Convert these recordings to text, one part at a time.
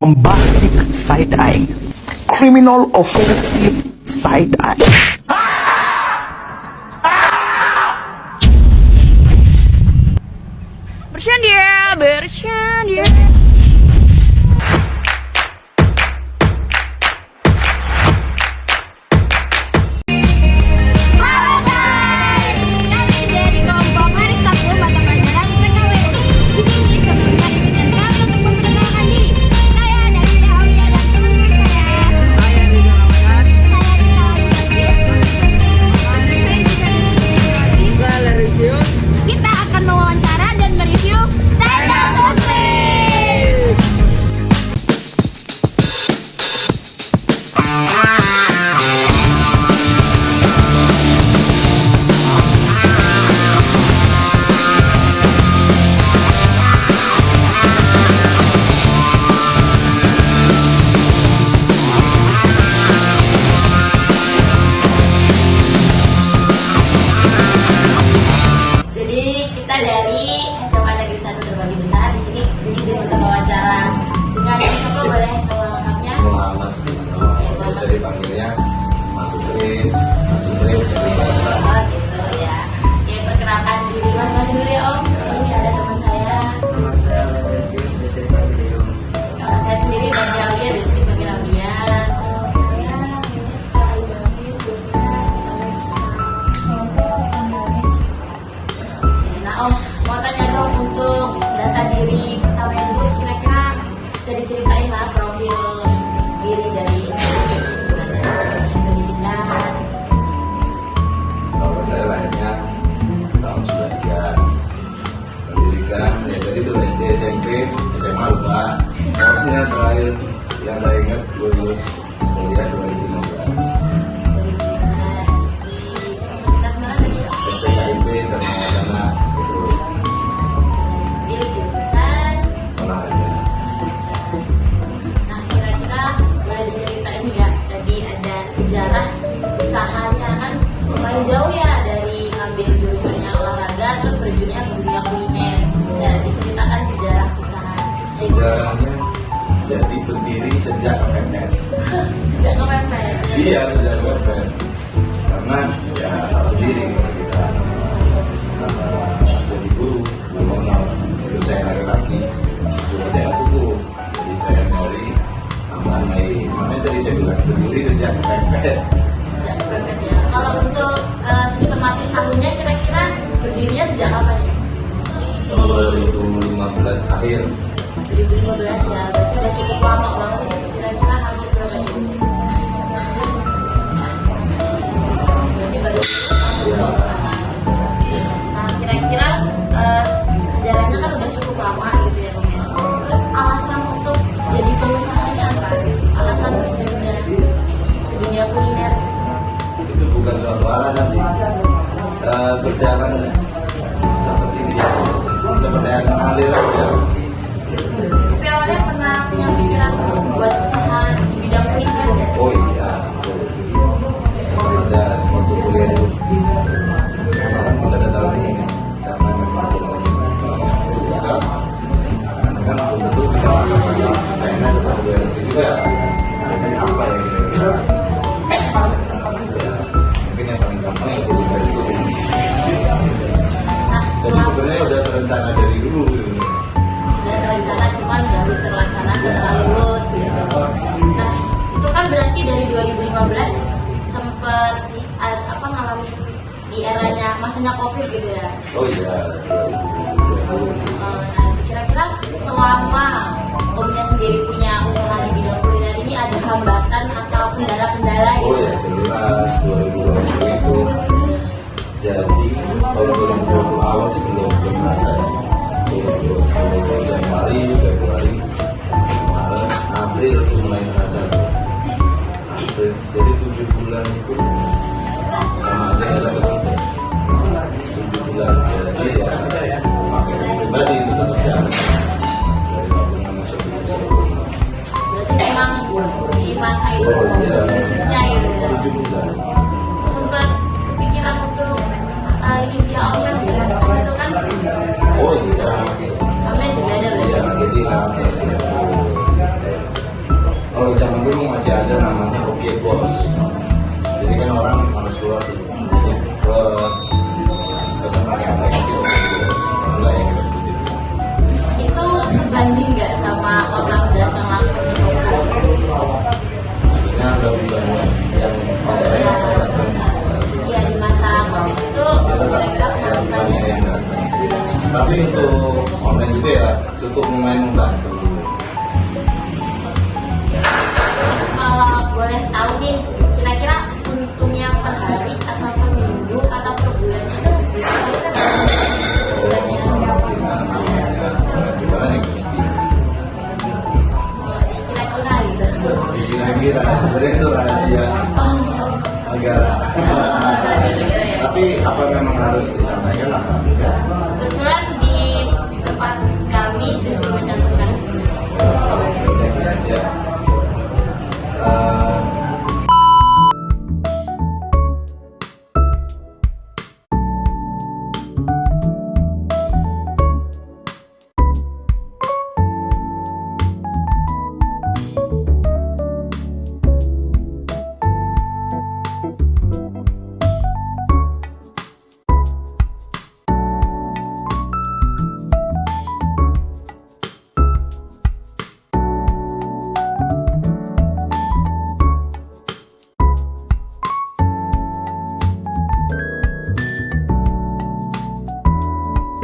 bombastic side-eye, criminal offensive side-eye. Bercanda. Halo guys, kami dari kelompok Hari Sabtu Mata Pelajaran PKWI. Di sini sebelumnya isikan syarat untuk memperkenalkan diri. Saya dari Aulia dan teman-teman saya. Saya Dika Lawan. Saya Dika Lawan. Saya review. Kita akan mewawancara dan mereview Tenda Putri. Jadi kita dari SMA Negeri 1 Terbagi Besar di sini diizin untuk wawancara dengan siapa boleh nama lengkapnya? Muhammad Sutrisno, bisa dipanggilnya Mas Sutris dari Basta. Oh gitu ya. Oke, perkenalkan diri masing-masing dulu ya Om. Ini ada teman saya. Kalau saya sendiri bagi Aulia dan sendiri bagi Aulia. Saya secara ideologis biasanya Nah Om, mau tanya dong untuk data diri pertama yang dulu kira-kira bisa diceritain lah profil diri dari pendidikan. Kalau saya lahirnya tahun 93, pendidikan ya jadi itu SD, SMP, SMA lupa. Pokoknya terakhir yang saya ingat lulus kuliah 2015. 2015 di Universitas mana tadi? STKIP dan Maulana itu Pilih jurusan. olahraga. Nah kira-kira boleh diceritain nggak tadi ada sejarah usahanya kan lumayan jauh ya dari ngambil jurusannya olahraga terus berjunnya ke dunia kuliner. Bisa diceritakan sejarah usaha kayak gitu? Sejarahnya jadi berdiri sejak kepepet. Sejak kepepet. Iya, sejak kepepet. Karena ya tahu sendiri kalau kita jadi guru normal, itu saya laki-laki, guru saya nggak cukup. Jadi saya nyari tambahan lain. Makanya tadi saya bilang berdiri sejak kepepet. Sejak kepepet ya. Kalau untuk sistematis tahunnya kira-kira berdirinya sejak kapan ya? 2015 akhir. 2015 ya, berarti udah cukup lama banget ya. Kira-kira hampir berapa tahun? Berarti baru Ya, Nah kira-kira sejarahnya kan udah cukup lama gitu ya Om ya. Terus alasan untuk jadi pengusahanya apa? Alasan terjunnya ke dunia kuliner. itu bukan suatu alasan sih. Berjalan seperti biasa, seperti yang mengalir aja. Tapi awalnya pernah punya pikiran untuk buat usaha di bidang kuliner nggak sih? Oh iya, ada waktu kuliah itu memang kita ada tahu nih karena memang sekarang karena kan belum tentu kita melakukan PNS atau pegawai negeri juga apa ya kira-kira mungkin yang paling gampang yang perlu kita ikutin. Nah Jadi selama sebenarnya udah terencana dari dulu gitu. sudah terencana cuman baru terlaksana setelah lulus gitu. Nah itu kan berarti dari 2015 sempet sih apa ngalamin di eranya masanya COVID gitu ya. Oh iya, 2020. Nah kira-kira selama Omnya sendiri punya usaha di bidang kuliner ini ada hambatan atau kendala-kendala Oh gitu? ya, jelas 2020 itu jadi tahun 2020 awal sih belum merasa ya. 2020 Januari, Februari, Maret, April itu mulai terasa. April, jadi 7 bulan itu sama aja nggak dapat untung. 7 bulan jadi ya pakai duit pribadi itu tetap jalan dari tabungan masuk ke sebelumnya. Berarti memang di masa itu Oh iya, bisnisnya gitu ya. 7 bulan. Sempat kepikiran untuk ini dia online gitu kan? Oh iya. Online juga ada berarti. Iya, jadi lewat telepon. namanya Oke Bos. Jadi kan orang harus keluar tuh pesan pakai aplikasi Oke Bos. Mulai yang kita butuh. Itu sebanding nggak sama orang datang langsung ke toko? Maksudnya lebih banyak yang online atau datang. Iya, di masa COVID itu kira-kira pemasukannya yang datang. lebih banyak. Tapi untuk online juga ya cukup lumayan membantu. Kalau boleh tahu nih, kira-kira untungnya per hari atau per minggu atau per bulannya itu kira-kira Jualan yang pasti. kira-kira gitu. Kira-kira sebenarnya itu rahasia negara. Tapi apa memang harus disampaikan apa enggak? Kebetulan di tempat kami disuruh mencantumkan. Kalau kita aja.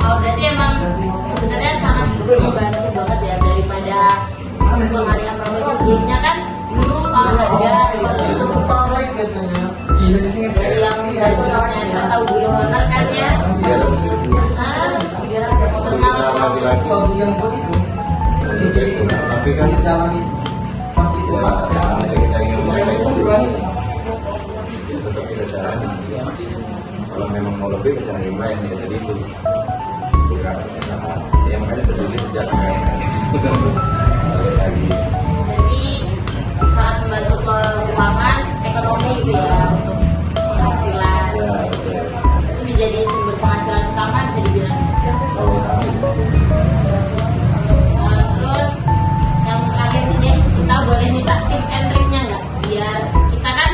Oh, berarti emang sebenarnya sangat membantu banget ya daripada pengalihan profesi sebelumnya kan dulu olahraga dari yang gajinya nggak tahu guru honor kan ya 300 setengah Laki-laki tapi kan ya namanya kita ingin menjaga itu ya tetap kita jalani. Kalau memang mau lebih ke cari yang lain ya tadi itu bukan usaha ya makanya berdiri sejak lagi jadi sangat membantu keuangan ekonomi gitu ya untuk penghasilan ya betul. itu menjadi sumber penghasilan utama bisa dibilang. Kalau kami Terus yang terakhir nih kita boleh minta tips and triknya nggak biar kita kan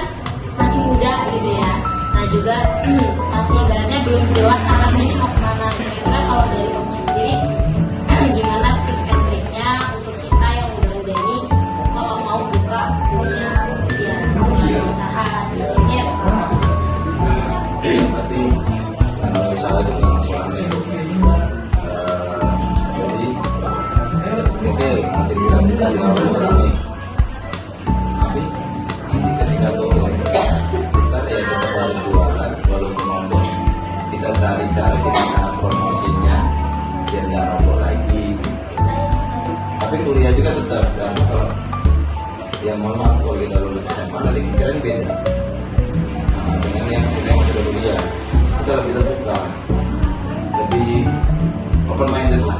masih muda gitu ya, nah juga masih ibaratnya belum jelas arahnya ini mau kemana. Kira-kira kalau dari omnya sendiri gimana tips and triknya untuk kita yang muda-muda ini kalau mau buka dunia ya mulai usaha gitu ya. pasti karena usaha itu kan masalahnya jadi oke nanti kita buka di awal ini tapi nanti ketika turun kita ya tetap harus jualan walaupun nombor kita cari cara promosinya biar nggak nombor lagi tapi kuliah juga tetap karena kalau ya mohon maaf kalau kita lulus SMA nanti pikiran beda. Nah, dengan yang sudah kuliah kita lebih terbuka lebih open minded lah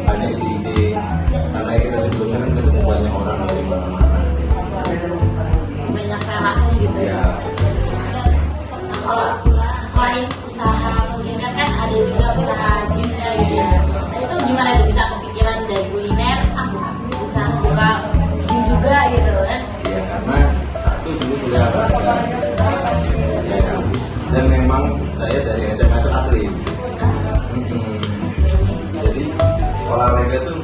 banyak ide karena kita sebelumnya kan ketemu banyak orang dari mana-mana Banyak relasi gitu ya. ya Nah, kalau selain usaha kuliner kan ada juga usaha gymnya gitu ya. Nah itu gimana tuh bisa kepikiran dari kuliner, usaha buka gym juga gitu kan? ya karena satu dulu kuliah olahraga ya kan? Dan memang saya dari SMA itu atlet. Jadi olahraga tuh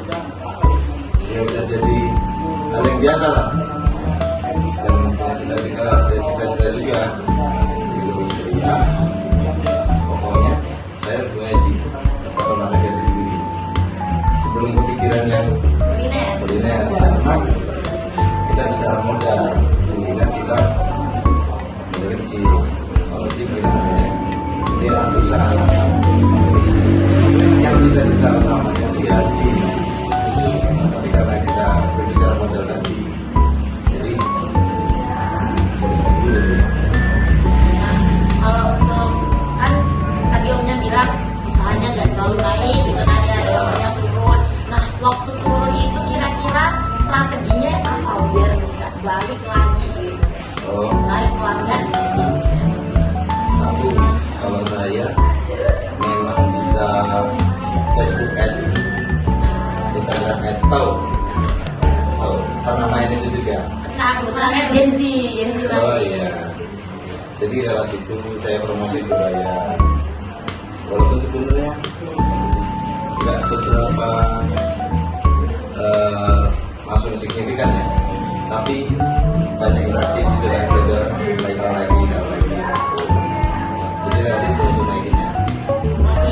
ya udah jadi hal yang biasa lah. Dan punya cita-cita juga gitu ya. Pokoknya saya punya olahraga sendiri. Sebelum kepikiran yang kuliner karena kita bicara modal ini kan kita modal kecil kalau kecil kita namanya ini usaha yang cita-cita utamanya dia haji tapi karena kita berbicara modal tadi jadi Kalau untuk kan tadi omnya bilang usahanya nggak selalu naik gitu kan ya, ada waktunya turun. Nah waktu turun itu kira-kira strateginya apa biar bisa balik lagi gitu? oh, Naik pelanggan gitu. satu kalau saya memang bisa Facebook Ads Instagram Ads tahu Misalnya Genzi Oh iya. Jadi lewat itu saya promosi budaya. Walaupun sebenarnya nggak seberapa langsung signifikan ya, tapi banyak interaksi di dalam belajar lagi. Jadi lewat itu untuk naikinnya.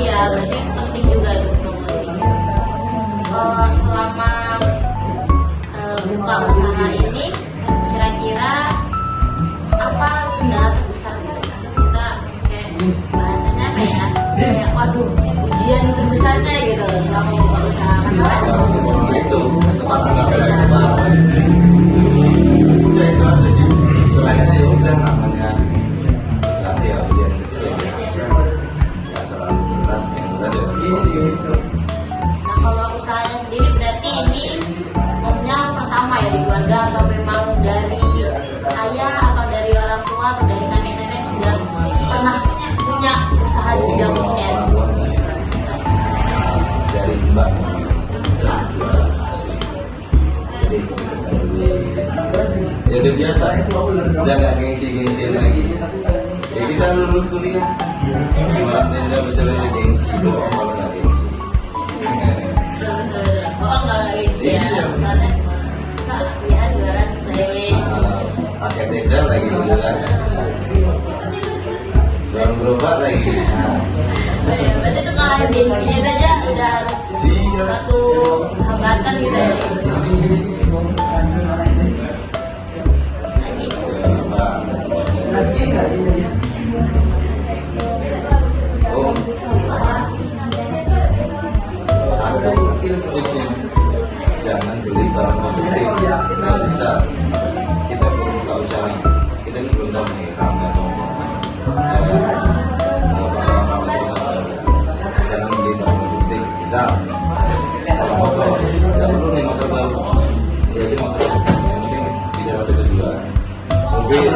Iya, berarti penting juga untuk promosi. Selama buka usaha ini, kira-kira apa kendala terbesar gitu? Kita kayak bahasanya apa ya? Kayak waduh, ujian terbesarnya gitu selama buka usaha kan? Itu Oh, gitu ya. udah itu aja sih. Selain itu udah namanya usaha ya ujian kecil ya. Nggak terlalu berat yang berat ya seperti itu. Nah, kalau usahanya sendiri berarti ini omnya pertama ya di keluarga atau memang dari ayah atau dari orang tua atau dari nenek-nenek sudah pernah punya usaha di bidang kuliner? Dari mbak jualan nasi. Jadi ya udah biasa, udah nggak gengsi lagi. Ya kita lulus kuliah, jualan tenda betul gengsi doang kalau nggak gengsi. Oh, nggak gitu ya. Iya. Soalnya bisa ya jualan kue. Pakai tenda lagi dulu kan, jualan gerobak lagi. Berarti itu kalau gengsinya aja udah harus Iya. satu hambatan gitu ya. Oh, ada tipsnya, jangan beli barang konsumtif. Nggak bisa, kita belum buka usaha, kita ini belum tahu nih ramai atau enggak. Jangan beli barang konsumtif. Misal, kalau motor, nggak perlu nih motor baru, ya aja motor. Yang penting bisa ada tujuan. Mobil,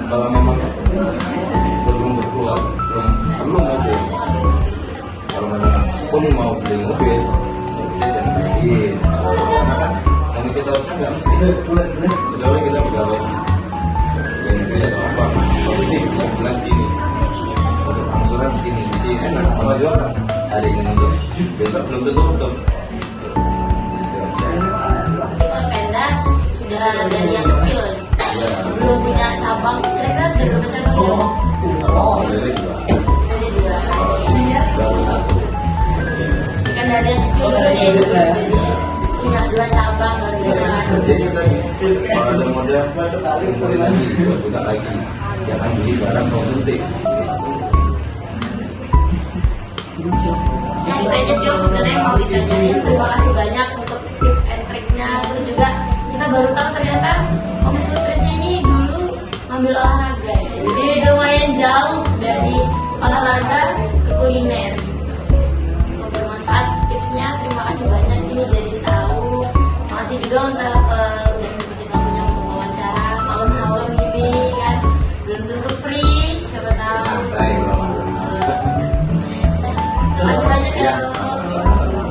kalau memang belum berkeluar, belum perlu mobil. Kalau memang pun mau beli mobil, ya bisa jangan beli. Karena kan yang kita usaha nggak mesti, kecuali kita pegawai BNP atau apa, positif sebulan segini, untuk angsuran segini, sih enak. Kalau jualan hari ini untuk besok belum tentu betul. Kalau tenda sudah dari yang kecil, belum punya cabang. Kira-kira sudah berapa cabang ya? Kalau dari dua, Dari dua. kalau sini baru satu. Kan dari yang kecil dulu nih, jadi punya dua cabang luar biasa. Jadi tadi kalau ada modal beli lagi, buka lagi, jangan beli barang konsumtif. Nah itu aja sih Om sebenarnya mau ditanyain. Terima kasih banyak untuk tips and triknya. Terus juga kita baru tahu ternyata Om Sutrisnya ini dulu ngambil olahraga ya. Jadi lumayan jauh dari olahraga ke kuliner. Cukup bermanfaat tipsnya. Terima kasih banyak, ini jadi tahu. Makasih juga untuk udah ngikutin waktunya untuk wawancara malam-malam ini kan. Belum tentu free, siapa tahu. Santai belum. Terima kasih banyak ya. Ya, sama-sama.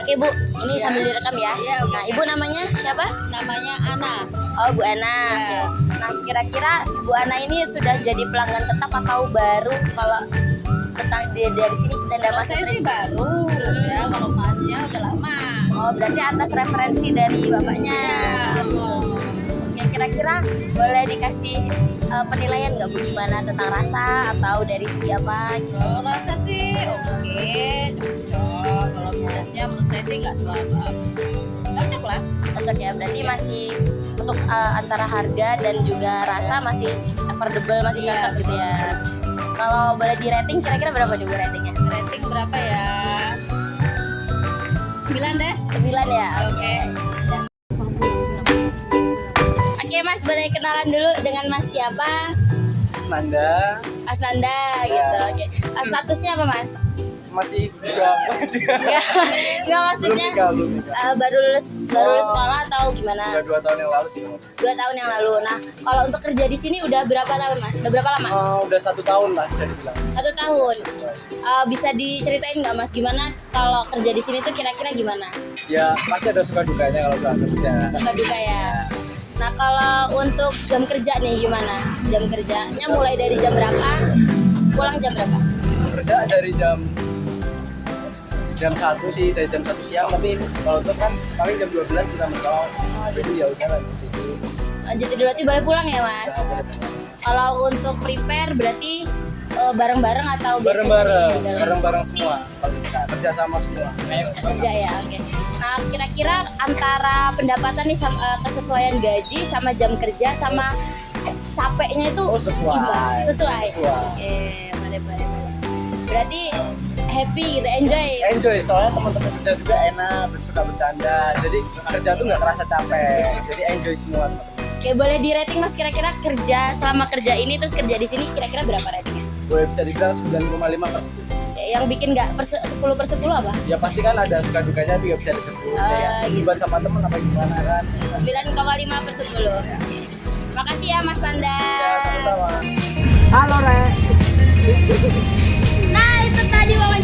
Oke Bu, ini sambil direkam ya. Iya, oke. Nah, Ibu namanya siapa? Namanya Ana. Oh, Bu Ana. Iya. Oke. Nah, kira-kira Bu Ana ini sudah jadi pelanggan tetap atau baru kalau dari sini tenda Kalau Mas saya Sutris? sih baru ya, kalau masnya udah lama. Oh, berarti atas referensi dari bapaknya. Oke, kira-kira boleh dikasih penilaian nggak Bu gimana tentang rasa atau dari segi apa? Kalau rasa sih oke, cocok. Kalau pedasnya menurut saya sih nggak selalu pedas. Cocok lah. Cocok ya, berarti masih untuk antara harga dan juga rasa masih affordable, masih Iya, cocok gitu ya. Kalau boleh di rating kira-kira berapa nih Bu ratingnya? Rating berapa ya? 9 deh. 9 ya. Oke. Oke Mas, boleh kenalan dulu dengan Mas siapa? Nanda, Mas Nanda gitu. Oke. Statusnya apa Mas? masih bujang. Nggak maksudnya belum nikah. baru lulus sekolah atau gimana? Udah 2 tahun yang lalu sih. 2 tahun yang lalu. Nah, kalau untuk kerja di sini udah berapa tahun Mas? Udah berapa lama? Udah 1 tahun lah bisa dibilang. 1 tahun. Bisa diceritain nggak Mas gimana kalau kerja di sini tuh kira-kira gimana? Ya pasti ada suka dukanya kalau soal kerja. Suka duka ya. Nah, kalau untuk jam kerja nih gimana? Jam kerjanya mulai dari jam berapa? Pulang jam berapa? Kerja dari jam 1 sih, dari jam 1 siang, tapi kalau itu kan paling jam 12 kita mentok. Jadi ya udah lanjut tidur. Lanjut tidur berarti boleh pulang ya Mas? Kalau untuk prepare berarti bareng-bareng atau biasanya ditinggal? Bareng-bareng semua. Kalau kita kerja sama semua. Kerja ya, oke. Nah, kira-kira antara pendapatan nih sama kesesuaian gaji sama jam kerja sama capeknya itu sesuai. imbang? Sesuai. Oke, boleh. Berarti happy gitu, Enjoy, soalnya teman-teman kerja juga enak, suka bercanda. Jadi kerja tuh nggak kerasa capek. Jadi enjoy semua teman-teman. Oke, boleh di rating Mas kira-kira kerja selama kerja ini terus kerja di sini kira-kira berapa ratingnya? Boleh bisa dibilang 9,5/10. Yang bikin nggak 10/10 apa? Ya pasti kan ada suka dukanya tapi nggak bisa disebut. Kayak gitu. buat sama temen apa gimana kan? 9,5/10. Oke. Makasih ya Mas Tanda. Ya sama-sama. Halo Rek. Nah, itu tadi wawancara